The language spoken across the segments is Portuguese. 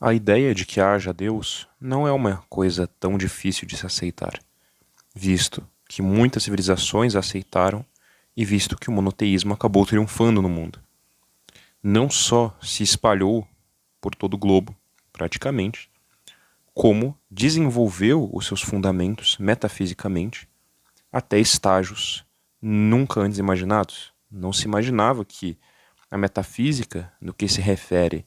A ideia de que haja Deus não é uma coisa tão difícil de se aceitar, visto que muitas civilizações a aceitaram e visto que o monoteísmo acabou triunfando no mundo. Não só se espalhou por todo o globo, praticamente, como desenvolveu os seus fundamentos metafisicamente até estágios nunca antes imaginados. Não se imaginava que a metafísica, no que se refere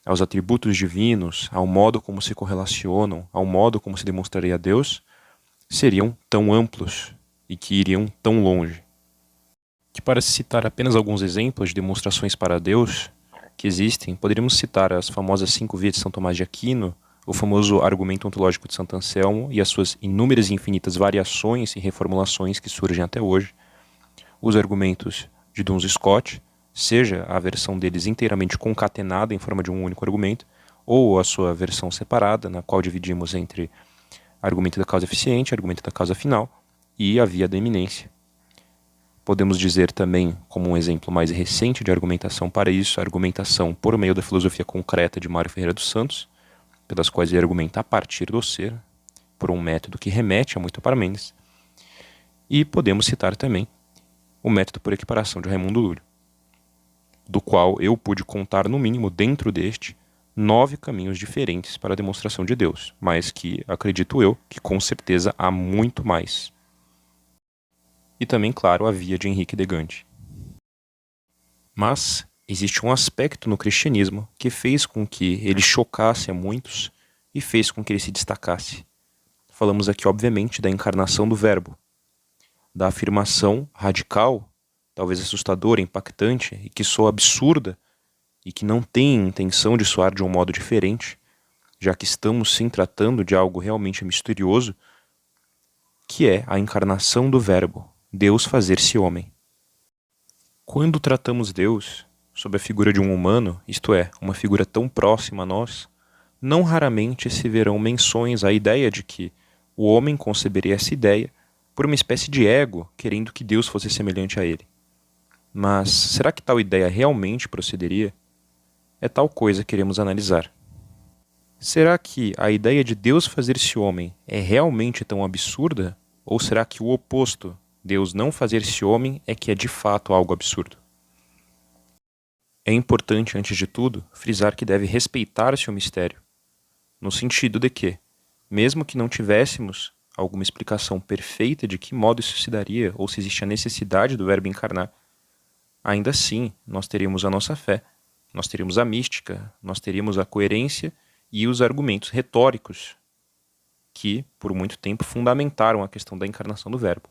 aos atributos divinos, ao modo como se correlacionam, ao modo como se demonstraria Deus, seriam tão amplos e que iriam tão longe. Que para citar apenas alguns exemplos de demonstrações para Deus que existem, poderíamos citar as famosas 5 vias de São Tomás de Aquino, o famoso argumento ontológico de Santo Anselmo e as suas inúmeras e infinitas variações e reformulações que surgem até hoje, os argumentos de Duns Scott, seja a versão deles inteiramente concatenada em forma de um único argumento, ou a sua versão separada, na qual dividimos entre argumento da causa eficiente, argumento da causa final e a via da eminência. Podemos dizer também, como um exemplo mais recente de argumentação para isso, a argumentação por meio da filosofia concreta de Mário Ferreira dos Santos, pelas quais ele argumenta a partir do ser, por um método que remete a muito para Mendes. E podemos citar também o método por equiparação de Raimundo Lúlio, do qual eu pude contar, no mínimo, dentro deste, 9 caminhos diferentes para a demonstração de Deus, mas que, acredito eu, que com certeza há muito mais. E também, claro, a via de Henrique de Gandhi. Mas existe um aspecto no cristianismo que fez com que ele chocasse a muitos e fez com que ele se destacasse. Falamos aqui, obviamente, da encarnação do Verbo, da afirmação radical, talvez assustadora, impactante, e que soa absurda, e que não tem intenção de soar de um modo diferente, já que estamos sim tratando de algo realmente misterioso, que é a encarnação do Verbo, Deus fazer-se homem. Quando tratamos Deus sob a figura de um humano, isto é, uma figura tão próxima a nós, não raramente se verão menções à ideia de que o homem conceberia essa ideia por uma espécie de ego, querendo que Deus fosse semelhante a ele. Mas será que tal ideia realmente procederia? É tal coisa que queremos analisar. Será que a ideia de Deus fazer-se homem é realmente tão absurda? Ou será que o oposto, Deus não fazer-se homem, é que é de fato algo absurdo? É importante, antes de tudo, frisar que deve respeitar-se o mistério, no sentido de que, mesmo que não tivéssemos alguma explicação perfeita de que modo isso se daria, ou se existe a necessidade do Verbo encarnar, ainda assim nós teríamos a nossa fé, nós teríamos a mística, nós teríamos a coerência e os argumentos retóricos que, por muito tempo, fundamentaram a questão da encarnação do Verbo.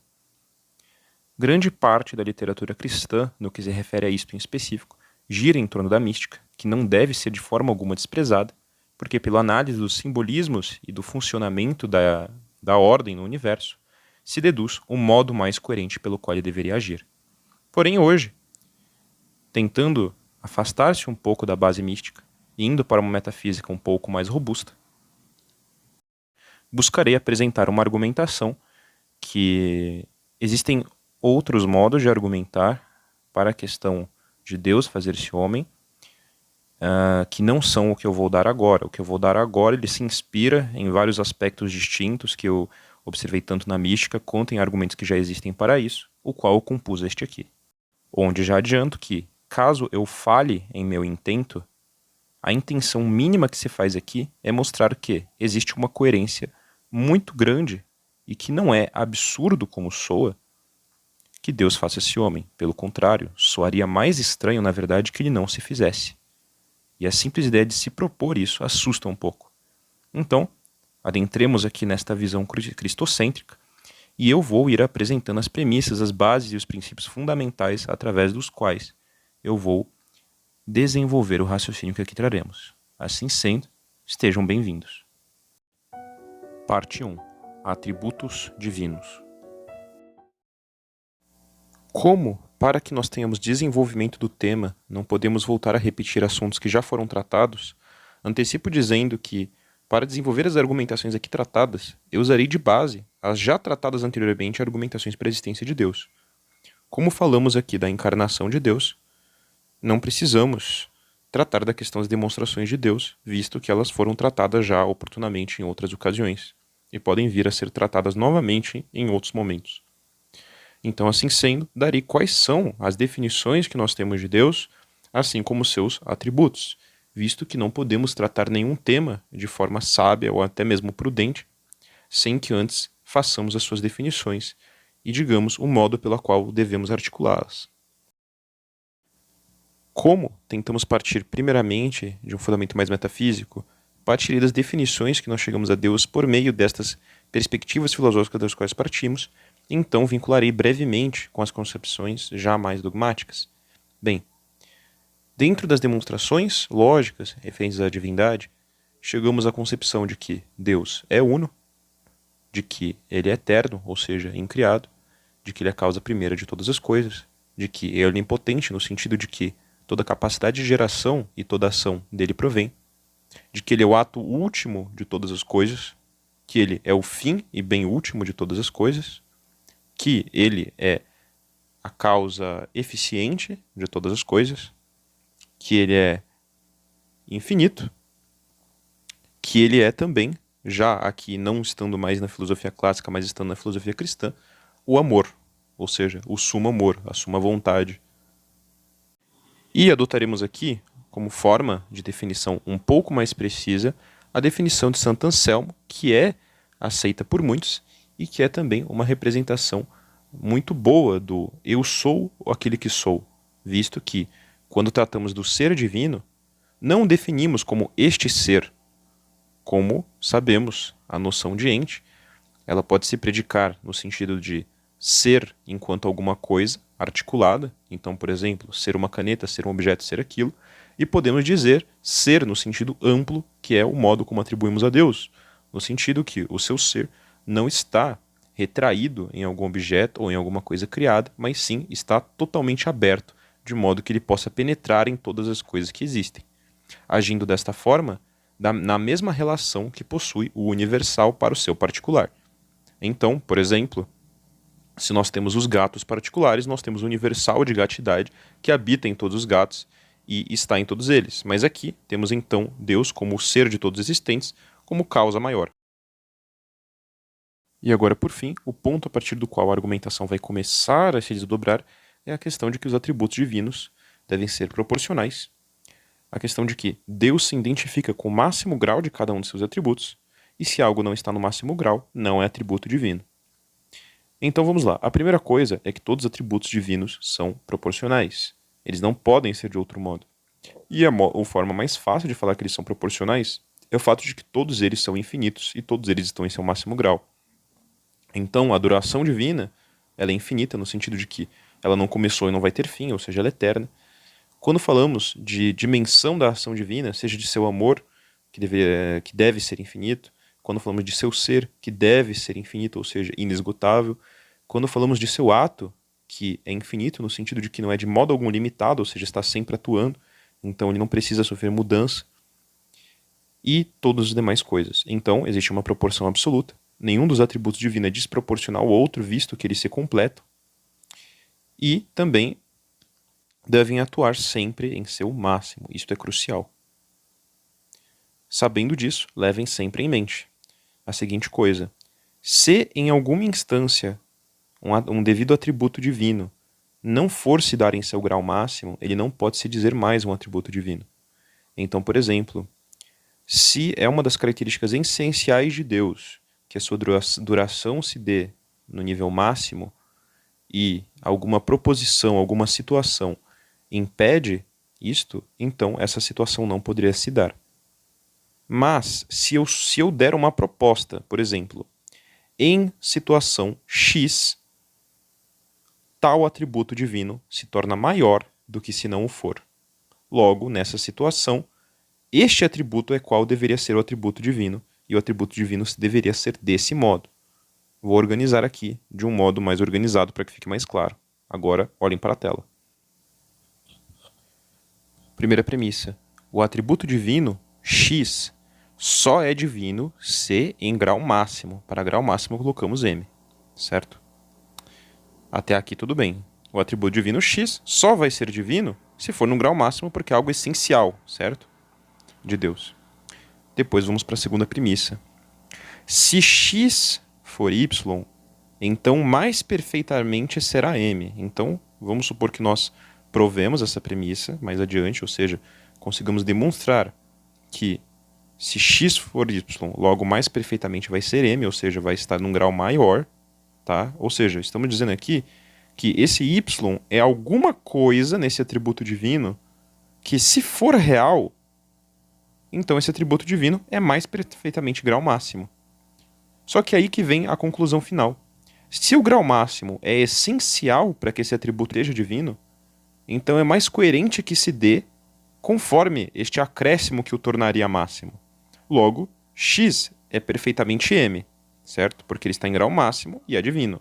Grande parte da literatura cristã, no que se refere a isto em específico, gira em torno da mística, que não deve ser de forma alguma desprezada, porque pela análise dos simbolismos e do funcionamento da ordem no universo, se deduz o modo mais coerente pelo qual ele deveria agir. Porém, hoje, tentando afastar-se um pouco da base mística e indo para uma metafísica um pouco mais robusta, buscarei apresentar uma argumentação que existem outros modos de argumentar para a questão de Deus fazer-se homem, que não são o que eu vou dar agora. O que eu vou dar agora ele se inspira em vários aspectos distintos que eu observei tanto na mística quanto em argumentos que já existem para isso, o qual eu compus este aqui. Onde já adianto que, caso eu falhe em meu intento, a intenção mínima que se faz aqui é mostrar que existe uma coerência muito grande e que não é absurdo como soa que Deus faça-se homem. Pelo contrário, soaria mais estranho, na verdade, que ele não se fizesse. E a simples ideia de se propor isso assusta um pouco. Então, adentremos aqui nesta visão cristocêntrica e eu vou ir apresentando as premissas, as bases e os princípios fundamentais através dos quais eu vou desenvolver o raciocínio que aqui traremos. Assim sendo, estejam bem-vindos. Parte 1. Atributos divinos. Como, para que nós tenhamos desenvolvimento do tema, não podemos voltar a repetir assuntos que já foram tratados, antecipo dizendo que, para desenvolver as argumentações aqui tratadas, eu usarei de base as já tratadas anteriormente argumentações para a existência de Deus. Como falamos aqui da encarnação de Deus, não precisamos tratar da questão das demonstrações de Deus, visto que elas foram tratadas já oportunamente em outras ocasiões e podem vir a ser tratadas novamente em outros momentos. Então, assim sendo, darei quais são as definições que nós temos de Deus, assim como seus atributos, visto que não podemos tratar nenhum tema de forma sábia ou até mesmo prudente, sem que antes façamos as suas definições e digamos o modo pelo qual devemos articulá-las. Como tentamos partir primeiramente de um fundamento mais metafísico, partirei das definições que nós chegamos a Deus por meio destas perspectivas filosóficas das quais partimos, e então vincularei brevemente com as concepções já mais dogmáticas. Bem, dentro das demonstrações lógicas referentes à divindade, chegamos à concepção de que Deus é uno, de que ele é eterno, ou seja, incriado, de que ele é a causa primeira de todas as coisas, de que ele é onipotente no sentido de que toda capacidade de geração e toda ação dele provém, de que ele é o ato último de todas as coisas, que ele é o fim e bem último de todas as coisas, que ele é a causa eficiente de todas as coisas, que ele é infinito, que ele é também, já aqui não estando mais na filosofia clássica, mas estando na filosofia cristã, o amor, ou seja, o sumo amor, a suma vontade. E adotaremos aqui, como forma de definição um pouco mais precisa, a definição de Santo Anselmo, que é aceita por muitos e que é também uma representação muito boa do eu sou aquele que sou, visto que, quando tratamos do ser divino, não definimos como este ser. Como sabemos, a noção de ente, ela pode se predicar no sentido de ser enquanto alguma coisa articulada, então, por exemplo, ser uma caneta, ser um objeto, ser aquilo, e podemos dizer ser no sentido amplo, que é o modo como atribuímos a Deus, no sentido que o seu ser não está retraído em algum objeto ou em alguma coisa criada, mas sim está totalmente aberto, de modo que ele possa penetrar em todas as coisas que existem. Agindo desta forma, na mesma relação que possui o universal para o seu particular. Então, por exemplo, se nós temos os gatos particulares, nós temos o universal de gatidade que habita em todos os gatos e está em todos eles. Mas aqui temos então Deus como o ser de todos os existentes, como causa maior. E agora, por fim, o ponto a partir do qual a argumentação vai começar a se desdobrar é a questão de que os atributos divinos devem ser proporcionais, a questão de que Deus se identifica com o máximo grau de cada um de seus atributos, e se algo não está no máximo grau, não é atributo divino. Então vamos lá. A primeira coisa é que todos os atributos divinos são proporcionais. Eles não podem ser de outro modo. E a forma mais fácil de falar que eles são proporcionais é o fato de que todos eles são infinitos e todos eles estão em seu máximo grau. Então a duração divina ela é infinita no sentido de que ela não começou e não vai ter fim, ou seja, ela é eterna. Quando falamos de dimensão da ação divina, seja de seu amor, que deve ser infinito, quando falamos de seu ser, que deve ser infinito, ou seja, inesgotável, quando falamos de seu ato, que é infinito no sentido de que não é de modo algum limitado, ou seja, está sempre atuando, então ele não precisa sofrer mudança, e todas as demais coisas. Então, existe uma proporção absoluta. Nenhum dos atributos divinos é desproporcional ao outro, visto que eles se completam. E também devem atuar sempre em seu máximo. Isto é crucial. Sabendo disso, levem sempre em mente a seguinte coisa: se em alguma instância um devido atributo divino não for se dar em seu grau máximo, ele não pode se dizer mais um atributo divino. Então, por exemplo, se é uma das características essenciais de Deus que a sua duração se dê no nível máximo e alguma proposição, alguma situação impede isto, então essa situação não poderia se dar. Mas, se eu der uma proposta, por exemplo, em situação X, tal atributo divino se torna maior do que se não o for. Logo, nessa situação, este atributo é qual deveria ser o atributo divino, e o atributo divino deveria ser desse modo. Vou organizar aqui de um modo mais organizado para que fique mais claro. Agora, olhem para a tela. Primeira premissa. O atributo divino, X, só é divino se em grau máximo. Para grau máximo colocamos M, certo? Até aqui tudo bem. O atributo divino X só vai ser divino Se for num grau máximo, porque é algo essencial, certo? De Deus. Depois vamos para a segunda premissa. Se x for y, então mais perfeitamente será m. Então, vamos supor que nós provemos essa premissa mais adiante, ou seja, consigamos demonstrar que se x for y, logo mais perfeitamente vai ser m, ou seja, vai estar num grau maior, tá? Ou seja, estamos dizendo aqui que esse y é alguma coisa nesse atributo divino que, se for real, então esse atributo divino é mais perfeitamente grau máximo. Só que aí que vem a conclusão final. Se o grau máximo é essencial para que esse atributo seja divino, então é mais coerente que se dê conforme este acréscimo que o tornaria máximo. Logo, x é perfeitamente m, certo? Porque ele está em grau máximo e é divino.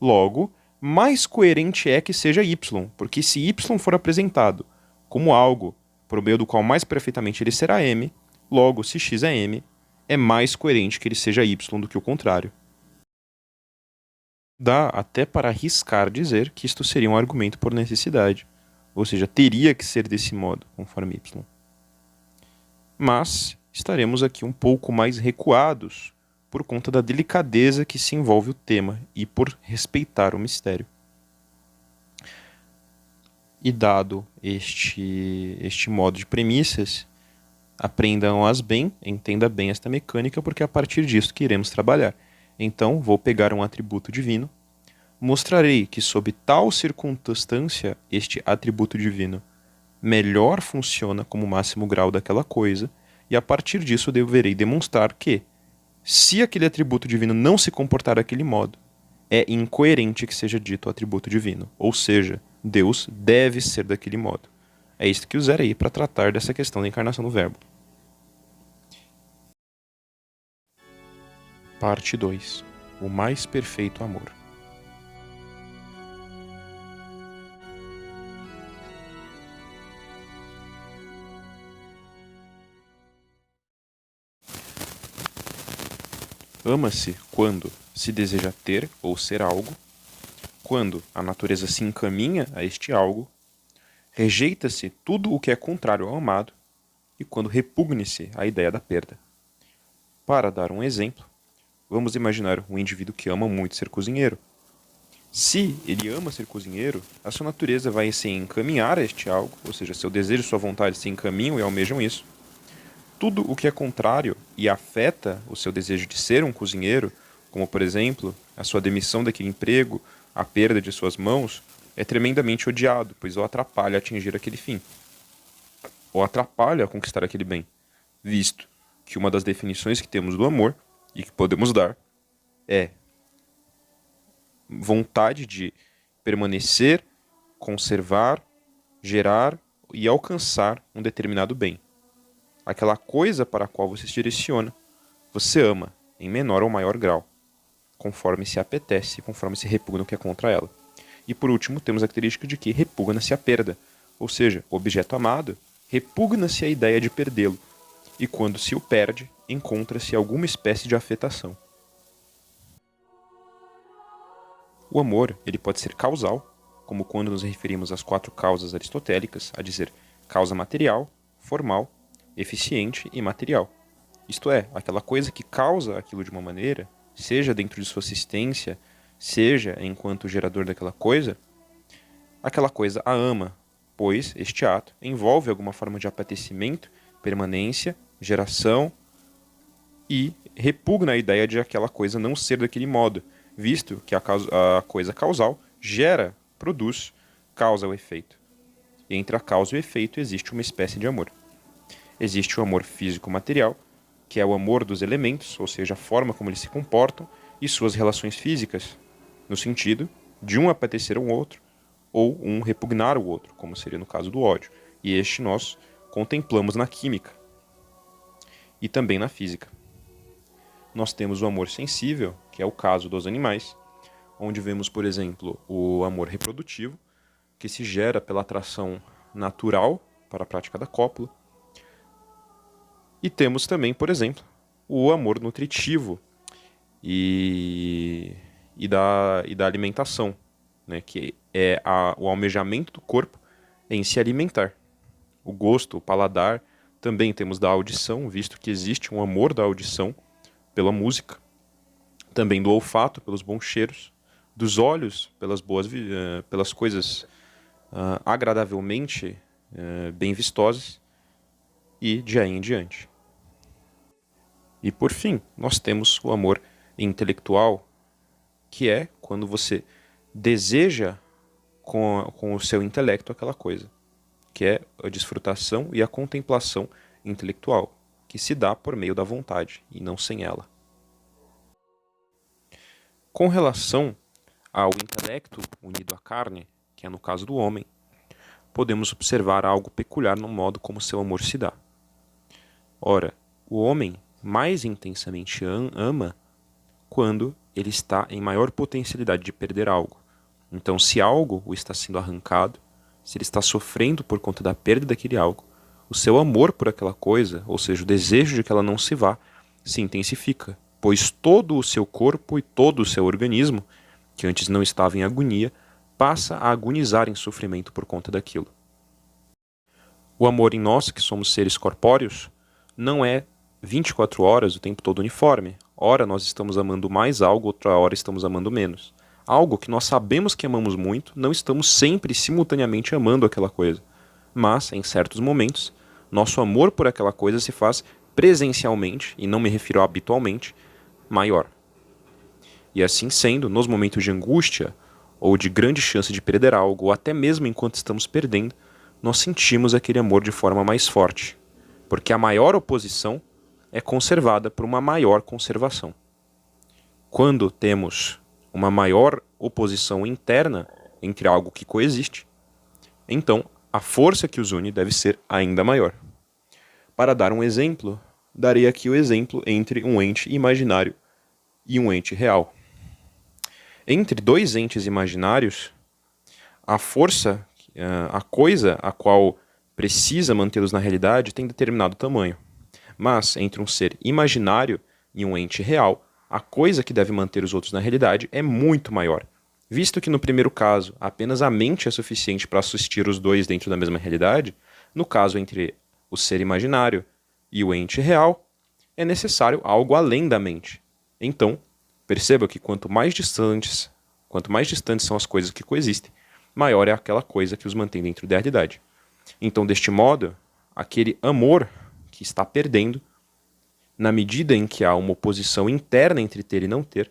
Logo, mais coerente é que seja y, porque se y for apresentado como algo por meio do qual mais perfeitamente ele será m, logo, se x é m, é mais coerente que ele seja y do que o contrário. Dá até para arriscar dizer que isto seria um argumento por necessidade, ou seja, teria que ser desse modo, conforme y. Mas estaremos aqui um pouco mais recuados por conta da delicadeza que se envolve o tema e por respeitar o mistério. E dado este modo de premissas, aprendam-as bem, entenda bem esta mecânica, porque é a partir disso que iremos trabalhar. Então, vou pegar um atributo divino, mostrarei que sob tal circunstância este atributo divino melhor funciona como máximo grau daquela coisa, e a partir disso deverei demonstrar que, se aquele atributo divino não se comportar daquele modo, é incoerente que seja dito o atributo divino, ou seja, Deus deve ser daquele modo. É isto que usarei para tratar dessa questão da encarnação do Verbo. Parte 2. O mais perfeito amor. Ama-se quando se deseja ter ou ser algo, quando a natureza se encaminha a este algo, rejeita-se tudo o que é contrário ao amado e quando repugna-se a ideia da perda. Para dar um exemplo, vamos imaginar um indivíduo que ama muito ser cozinheiro. Se ele ama ser cozinheiro, a sua natureza vai se encaminhar a este algo, ou seja, seu desejo e sua vontade se encaminham e almejam isso. Tudo o que é contrário e afeta o seu desejo de ser um cozinheiro, como, por exemplo, a sua demissão daquele emprego, a perda de suas mãos, é tremendamente odiado, pois o atrapalha a atingir aquele fim. Ou atrapalha a conquistar aquele bem, visto que uma das definições que temos do amor, e que podemos dar, é vontade de permanecer, conservar, gerar e alcançar um determinado bem. Aquela coisa para a qual você se direciona, você ama em menor ou maior grau, conforme se apetece, conforme se repugna o que é contra ela. E por último, temos a característica de que repugna-se a perda, ou seja, o objeto amado repugna-se a ideia de perdê-lo, e quando se o perde, encontra-se alguma espécie de afetação. O amor, ele pode ser causal, como quando nos referimos às 4 causas aristotélicas, a dizer causa material, formal, eficiente e material. Isto é, aquela coisa que causa aquilo de uma maneira, seja dentro de sua existência, seja enquanto gerador daquela coisa, aquela coisa a ama, pois este ato envolve alguma forma de apetecimento, permanência, geração e repugna a ideia de aquela coisa não ser daquele modo, visto que a coisa causal gera, produz, causa o efeito. E entre a causa e o efeito existe uma espécie de amor. Existe o amor físico-material, que é o amor dos elementos, ou seja, a forma como eles se comportam e suas relações físicas, no sentido de um apetecer ao outro ou um repugnar o outro, como seria no caso do ódio. E este nós contemplamos na química e também na física. Nós temos o amor sensível, que é o caso dos animais, onde vemos, por exemplo, o amor reprodutivo, que se gera pela atração natural para a prática da cópula. E temos também, por exemplo, o amor nutritivo e da alimentação, né, que é o almejamento do corpo em se alimentar. O gosto, o paladar, também temos da audição, visto que existe um amor da audição pela música, também do olfato, pelos bons cheiros, dos olhos, pelas coisas agradavelmente bem vistosas, e de aí em diante. E por fim, nós temos o amor intelectual, que é quando você deseja com o seu intelecto aquela coisa, que é a desfrutação e a contemplação intelectual, que se dá por meio da vontade e não sem ela. Com relação ao intelecto unido à carne, que é no caso do homem, podemos observar algo peculiar no modo como seu amor se dá. Ora, o homem mais intensamente ama quando ele está em maior potencialidade de perder algo. Então, se algo o está sendo arrancado, se ele está sofrendo por conta da perda daquele algo, o seu amor por aquela coisa, ou seja, o desejo de que ela não se vá, se intensifica, pois todo o seu corpo e todo o seu organismo, que antes não estava em agonia, passa a agonizar em sofrimento por conta daquilo. O amor em nós, que somos seres corpóreos, não é 24 horas o tempo todo uniforme. Ora nós estamos amando mais algo, outra hora estamos amando menos. Algo que nós sabemos que amamos muito, não estamos sempre simultaneamente amando aquela coisa. Mas, em certos momentos, nosso amor por aquela coisa se faz presencialmente, e não me refiro a habitualmente, maior. E assim sendo, nos momentos de angústia, ou de grande chance de perder algo, ou até mesmo enquanto estamos perdendo, nós sentimos aquele amor de forma mais forte, porque a maior oposição é conservada por uma maior conservação. Quando temos uma maior oposição interna entre algo que coexiste, então a força que os une deve ser ainda maior. Para dar um exemplo, darei aqui o exemplo entre um ente imaginário e um ente real. Entre dois entes imaginários, a força, a coisa a qual precisa mantê-los na realidade tem determinado tamanho. Mas entre um ser imaginário e um ente real, a coisa que deve manter os outros na realidade é muito maior. Visto que no primeiro caso apenas a mente é suficiente para assistir os dois dentro da mesma realidade, no caso entre o ser imaginário e o ente real, é necessário algo além da mente. Então, perceba que quanto mais distantes são as coisas que coexistem, maior é aquela coisa que os mantém dentro da realidade. Então, deste modo, aquele amor que está perdendo, na medida em que há uma oposição interna entre ter e não ter,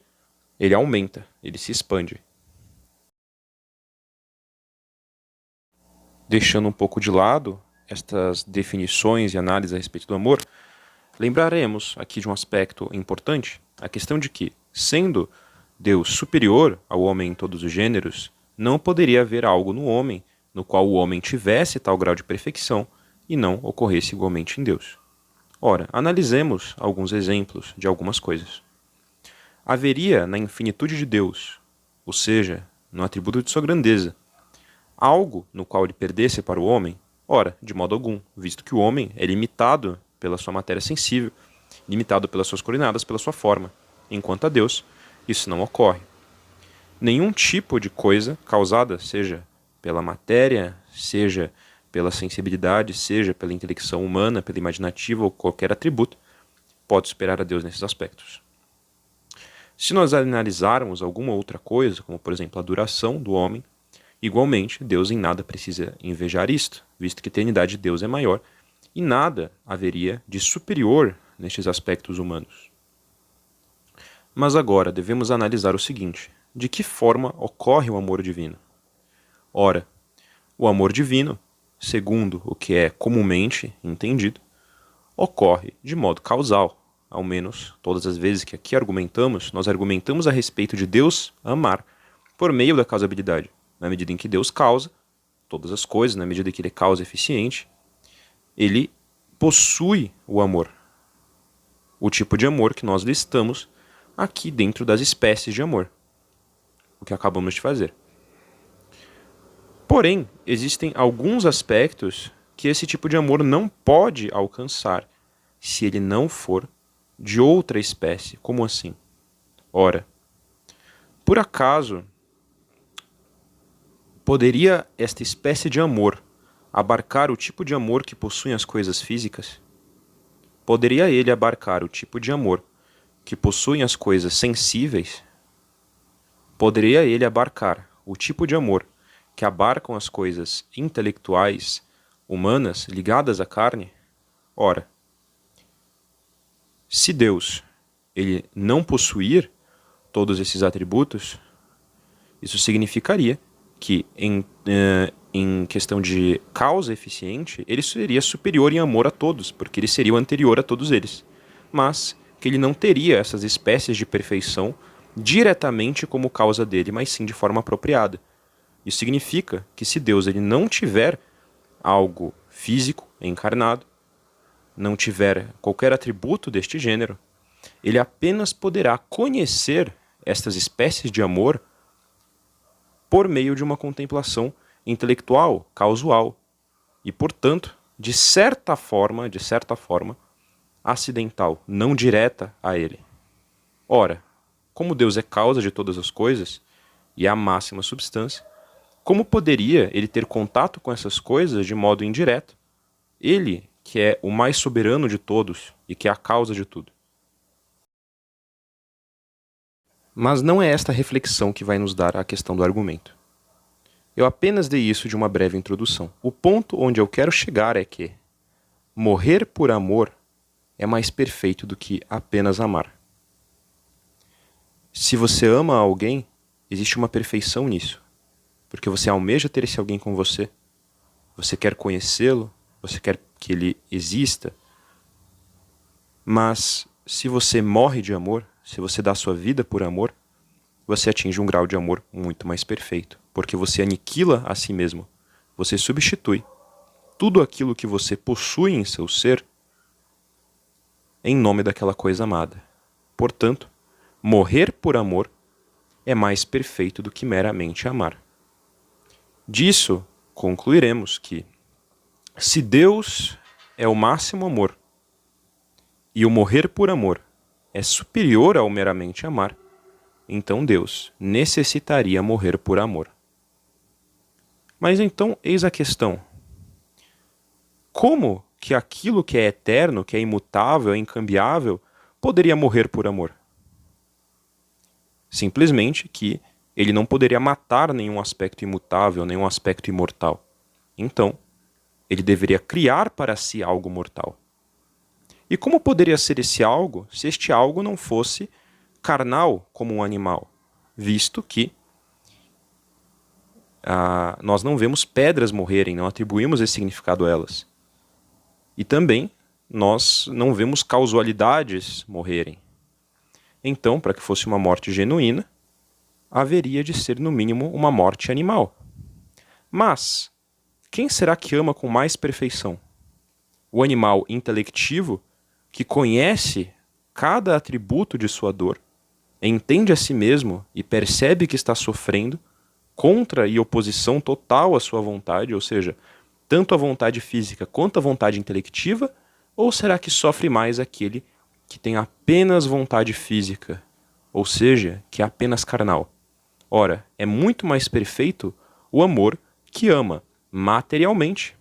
ele aumenta, ele se expande. Deixando um pouco de lado estas definições e análises a respeito do amor, lembraremos aqui de um aspecto importante, a questão de que, sendo Deus superior ao homem em todos os gêneros, não poderia haver algo no homem no qual o homem tivesse tal grau de perfeição e não ocorresse igualmente em Deus. Ora, analisemos alguns exemplos de algumas coisas. Haveria na infinitude de Deus, ou seja, no atributo de sua grandeza, algo no qual ele perdesse para o homem? Ora, de modo algum, visto que o homem é limitado pela sua matéria sensível, limitado pelas suas coordenadas, pela sua forma. Enquanto a Deus, isso não ocorre. Nenhum tipo de coisa causada, seja pela matéria, seja pela sensibilidade, seja pela intelecção humana, pela imaginativa ou qualquer atributo, pode superar a Deus nesses aspectos. Se nós analisarmos alguma outra coisa, como por exemplo a duração do homem, igualmente Deus em nada precisa invejar isto, visto que a eternidade de Deus é maior e nada haveria de superior nestes aspectos humanos. Mas agora devemos analisar o seguinte: de que forma ocorre o amor divino? Ora, o amor divino, segundo o que é comumente entendido, ocorre de modo causal. Ao menos todas as vezes que aqui argumentamos, nós argumentamos a respeito de Deus amar por meio da causabilidade. Na medida em que Deus causa todas as coisas, na medida em que Ele é causa eficiente, Ele possui o amor. O tipo de amor que nós listamos aqui dentro das espécies de amor. O que acabamos de fazer. Porém, existem alguns aspectos que esse tipo de amor não pode alcançar se ele não for de outra espécie. Como assim? Ora, por acaso, poderia esta espécie de amor abarcar o tipo de amor que possuem as coisas físicas? Poderia ele abarcar o tipo de amor que possuem as coisas sensíveis? Poderia ele abarcar o tipo de amor que abarcam as coisas intelectuais, humanas, ligadas à carne? Ora, se Deus ele não possuir todos esses atributos, isso significaria que, em questão de causa eficiente, ele seria superior em amor a todos, porque ele seria o anterior a todos eles. Mas que ele não teria essas espécies de perfeição diretamente como causa dele, mas sim de forma apropriada. Isso significa que se Deus ele não tiver algo físico, encarnado, não tiver qualquer atributo deste gênero, ele apenas poderá conhecer estas espécies de amor por meio de uma contemplação intelectual, causal, e, portanto, de certa forma, acidental, não direta a ele. Ora, como Deus é causa de todas as coisas e é a máxima substância, como poderia ele ter contato com essas coisas de modo indireto? Ele, que é o mais soberano de todos e que é a causa de tudo. Mas não é esta reflexão que vai nos dar a questão do argumento. Eu apenas dei isso de uma breve introdução. O ponto onde eu quero chegar é que morrer por amor é mais perfeito do que apenas amar. Se você ama alguém, existe uma perfeição nisso, porque você almeja ter esse alguém com você, você quer conhecê-lo, você quer que ele exista, mas se você morre de amor, se você dá sua vida por amor, você atinge um grau de amor muito mais perfeito, porque você aniquila a si mesmo, você substitui tudo aquilo que você possui em seu ser em nome daquela coisa amada. Portanto, morrer por amor é mais perfeito do que meramente amar. Disso, concluiremos que, se Deus é o máximo amor e o morrer por amor é superior ao meramente amar, então Deus necessitaria morrer por amor. Mas então, eis a questão. Como que aquilo que é eterno, que é imutável, é incambiável, poderia morrer por amor? Simplesmente que ele não poderia matar nenhum aspecto imutável, nenhum aspecto imortal. Então, ele deveria criar para si algo mortal. E como poderia ser esse algo se este algo não fosse carnal como um animal? Visto que nós não vemos pedras morrerem, não atribuímos esse significado a elas. E também nós não vemos causalidades morrerem. Então, para que fosse uma morte genuína, haveria de ser, no mínimo, uma morte animal. Mas, quem será que ama com mais perfeição? O animal intelectivo, que conhece cada atributo de sua dor, entende a si mesmo e percebe que está sofrendo, contra e oposição total à sua vontade, ou seja, tanto a vontade física quanto a vontade intelectiva, ou será que sofre mais aquele que tem apenas vontade física, ou seja, que é apenas carnal? Ora, é muito mais perfeito o amor que ama materialmente,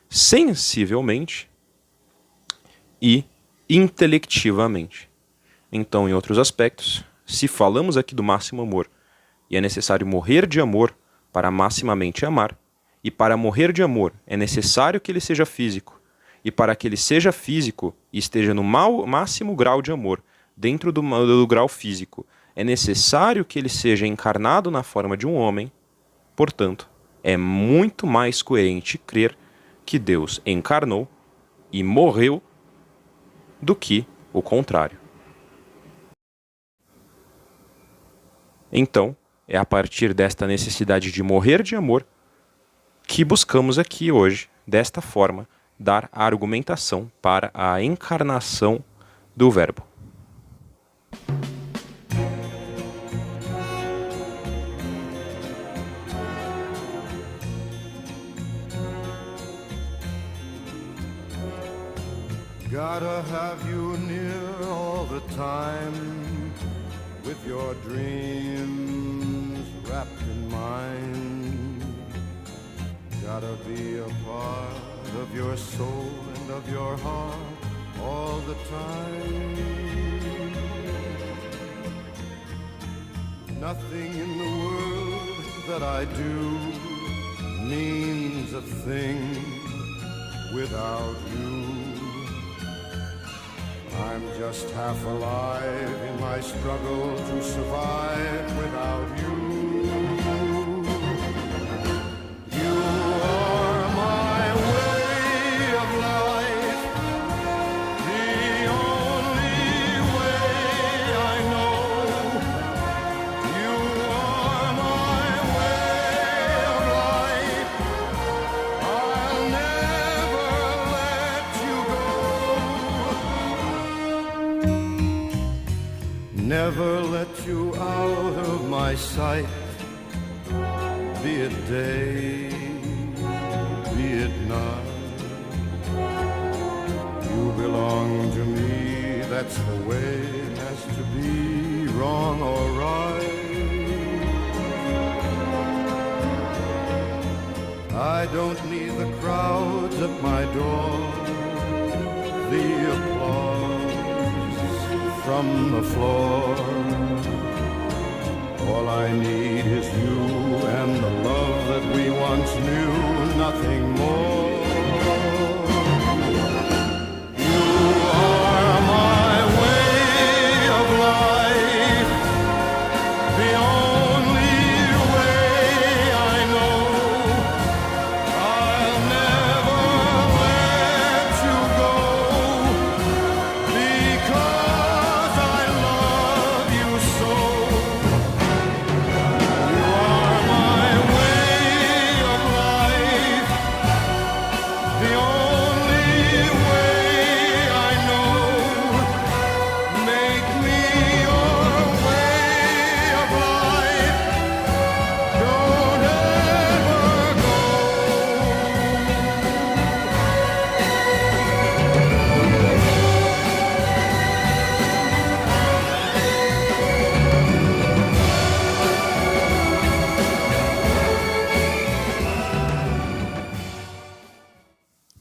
sensivelmente e intelectivamente. Então, em outros aspectos, se falamos aqui do máximo amor e é necessário morrer de amor para maximamente amar, e para morrer de amor é necessário que ele seja físico, e para que ele seja físico e esteja no máximo grau de amor dentro do grau físico, é necessário que ele seja encarnado na forma de um homem. Portanto, é muito mais coerente crer que Deus encarnou e morreu do que o contrário. Então, é a partir desta necessidade de morrer de amor que buscamos aqui hoje, desta forma, dar a argumentação para a encarnação do Verbo. Gotta have you near all the time, with your dreams wrapped in mine. gotta be a part of your soul and of your heart all the time. Nothing in the world that I do means a thing without you. I'm just half alive in my struggle to survive without you. You are my way of life, the only way I know. You are my way of life, I'll never let you go. Never let you out of my sight, be it day, be it night. You belong to me, that's the way it has to be, wrong or right. I don't need the crowds at my door, the applause from the floor. All I need is you and the love that we once knew, nothing more. You are my way of life, the only way I know. I'll never let you go, because I love you so.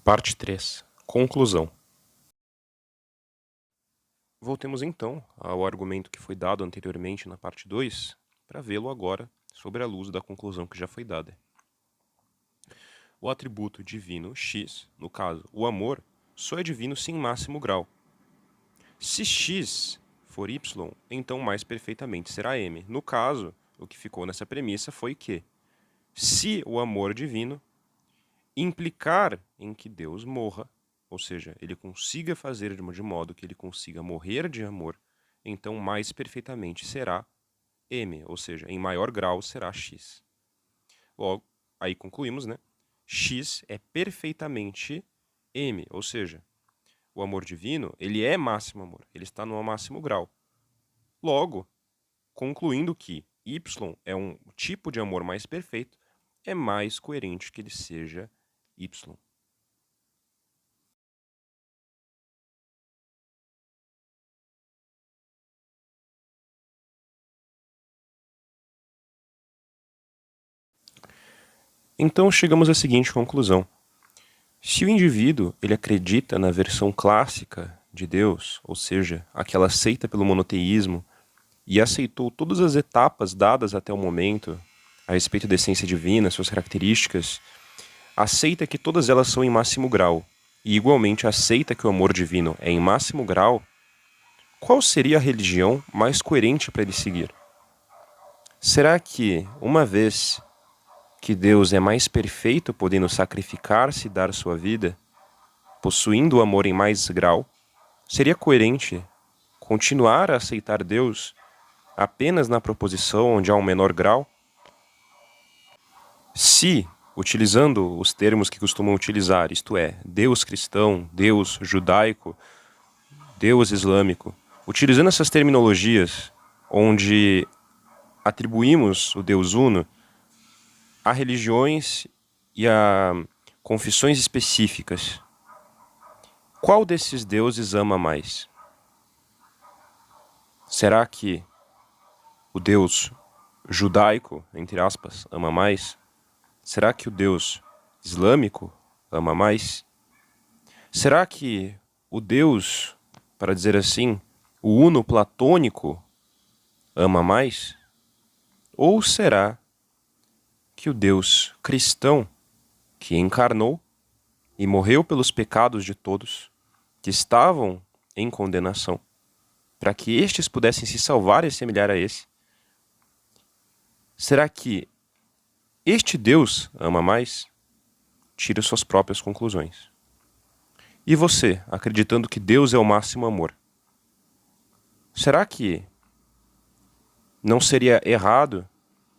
Parte 3. Conclusão. Voltemos então ao argumento que foi dado anteriormente na parte 2, para vê-lo agora sobre a luz da conclusão que já foi dada. O atributo divino x, no caso, o amor, só é divino se em máximo grau. Se x for y, então mais perfeitamente será m. No caso, o que ficou nessa premissa foi que, se o amor divino implicar em que Deus morra, ou seja, ele consiga fazer de modo que ele consiga morrer de amor, então mais perfeitamente será m, ou seja, em maior grau será x. Logo, aí concluímos, né? X é perfeitamente m, ou seja, o amor divino, ele é máximo amor, ele está no máximo grau. Logo, concluindo que y é um tipo de amor mais perfeito, é mais coerente que ele seja y. Então chegamos à seguinte conclusão. Se o indivíduo ele acredita na versão clássica de Deus, ou seja, aquela aceita pelo monoteísmo, e aceitou todas as etapas dadas até o momento a respeito da essência divina, suas características, aceita que todas elas são em máximo grau, e igualmente aceita que o amor divino é em máximo grau, qual seria a religião mais coerente para ele seguir? Será que, uma vez que Deus é mais perfeito, podendo sacrificar-se e dar sua vida, possuindo o amor em mais grau, seria coerente continuar a aceitar Deus apenas na proposição onde há um menor grau? Se, utilizando os termos que costumam utilizar, isto é, Deus cristão, Deus judaico, Deus islâmico, utilizando essas terminologias onde atribuímos o Deus uno a religiões e a confissões específicas, qual desses deuses ama mais? Será que o Deus judaico, entre aspas, ama mais? Será que o Deus islâmico ama mais? Será que o Deus, para dizer assim, o uno platônico ama mais? Ou será que o Deus cristão, que encarnou e morreu pelos pecados de todos, que estavam em condenação, para que estes pudessem se salvar e assemelhar a esse, será que este Deus ama mais? Tire suas próprias conclusões. E você, acreditando que Deus é o máximo amor, será que não seria errado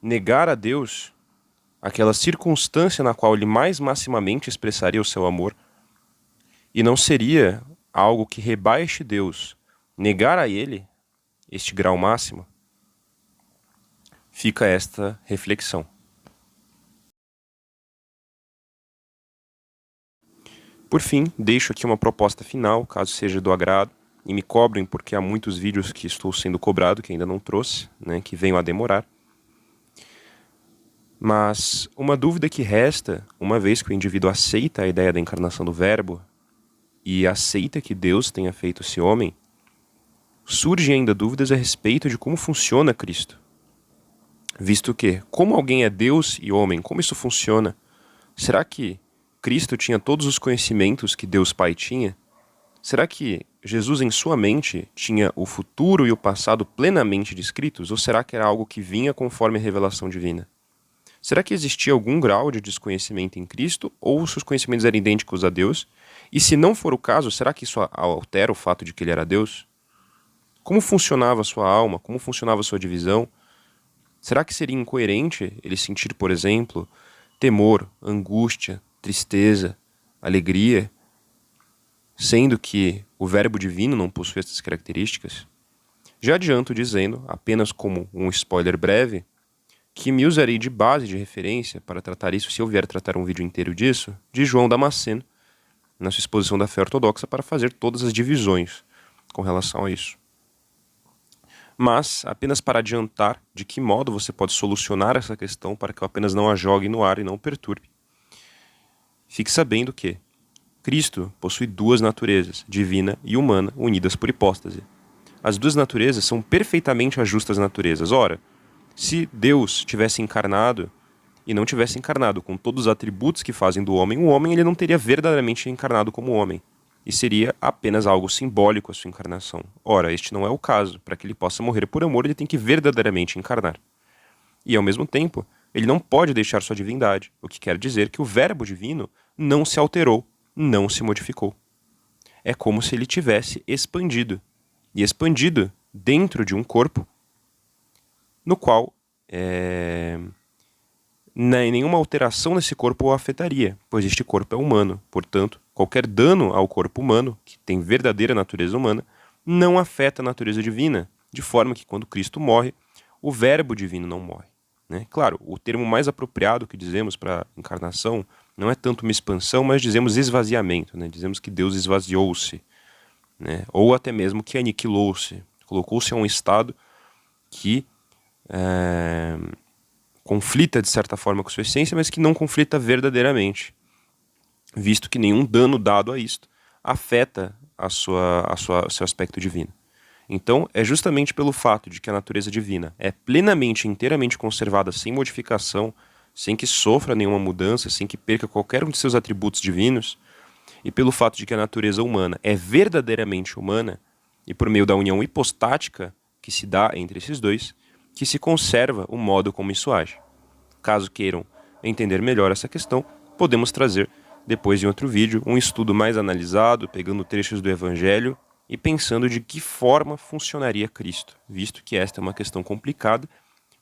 negar a Deus aquela circunstância na qual ele mais maximamente expressaria o seu amor? E não seria algo que rebaixe Deus negar a ele este grau máximo? Fica esta reflexão. Por fim, deixo aqui uma proposta final, caso seja do agrado, e me cobrem porque há muitos vídeos que estou sendo cobrado, que ainda não trouxe, que venham a demorar. Mas uma dúvida que resta, uma vez que o indivíduo aceita a ideia da encarnação do Verbo e aceita que Deus tenha feito esse homem, surgem ainda dúvidas a respeito de como funciona Cristo. Visto que, como alguém é Deus e homem, como isso funciona? Será que Cristo tinha todos os conhecimentos que Deus Pai tinha? Será que Jesus em sua mente tinha o futuro e o passado plenamente descritos? Ou será que era algo que vinha conforme a revelação divina? Será que existia algum grau de desconhecimento em Cristo ou os seus conhecimentos eram idênticos a Deus? E se não for o caso, será que isso altera o fato de que ele era Deus? Como funcionava a sua alma? Como funcionava a sua divisão? Será que seria incoerente ele sentir, por exemplo, temor, angústia, tristeza, alegria, sendo que o Verbo divino não possui essas características? Já adianto dizendo, apenas como um spoiler breve, que me usarei de base de referência para tratar isso, se eu vier tratar um vídeo inteiro disso, de João Damasceno, na sua exposição da fé ortodoxa, para fazer todas as divisões com relação a isso. Mas, apenas para adiantar de que modo você pode solucionar essa questão para que eu apenas não a jogue no ar e não o perturbe, fique sabendo que Cristo possui duas naturezas, divina e humana, unidas por hipóstase. As duas naturezas são perfeitamente as justas naturezas. Ora, se Deus tivesse encarnado e não tivesse encarnado com todos os atributos que fazem do homem, o homem ele não teria verdadeiramente encarnado como homem. E seria apenas algo simbólico a sua encarnação. Ora, este não é o caso. Para que ele possa morrer por amor, ele tem que verdadeiramente encarnar. E, ao mesmo tempo, ele não pode deixar sua divindade, o que quer dizer que o Verbo divino não se alterou, não se modificou. É como se ele tivesse expandido. E expandido dentro de um corpo no qual nenhuma alteração nesse corpo o afetaria, pois este corpo é humano. Portanto, qualquer dano ao corpo humano, que tem verdadeira natureza humana, não afeta a natureza divina, de forma que quando Cristo morre, o Verbo divino não morre. Claro, o termo mais apropriado que dizemos para encarnação não é tanto uma expansão, mas dizemos esvaziamento. Dizemos que Deus esvaziou-se, ou até mesmo que aniquilou-se, colocou-se a um estado que conflita de certa forma com sua essência, mas que não conflita verdadeiramente, visto que nenhum dano dado a isto afeta seu aspecto divino. Então, é justamente pelo fato de que a natureza divina é plenamente, inteiramente conservada, sem modificação, sem que sofra nenhuma mudança, sem que perca qualquer um de seus atributos divinos, e pelo fato de que a natureza humana é verdadeiramente humana, e por meio da união hipostática que se dá entre esses dois, que se conserva o modo como isso age. Caso queiram entender melhor essa questão, podemos trazer, depois em outro vídeo, um estudo mais analisado, pegando trechos do Evangelho e pensando de que forma funcionaria Cristo, visto que esta é uma questão complicada,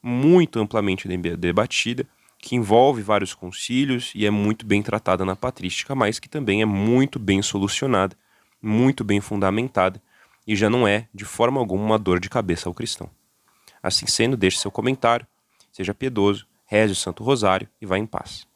muito amplamente debatida, que envolve vários concílios e é muito bem tratada na patrística, mas que também é muito bem solucionada, muito bem fundamentada, e já não é, de forma alguma, uma dor de cabeça ao cristão. Assim sendo, deixe seu comentário, seja piedoso, reze o Santo Rosário e vá em paz.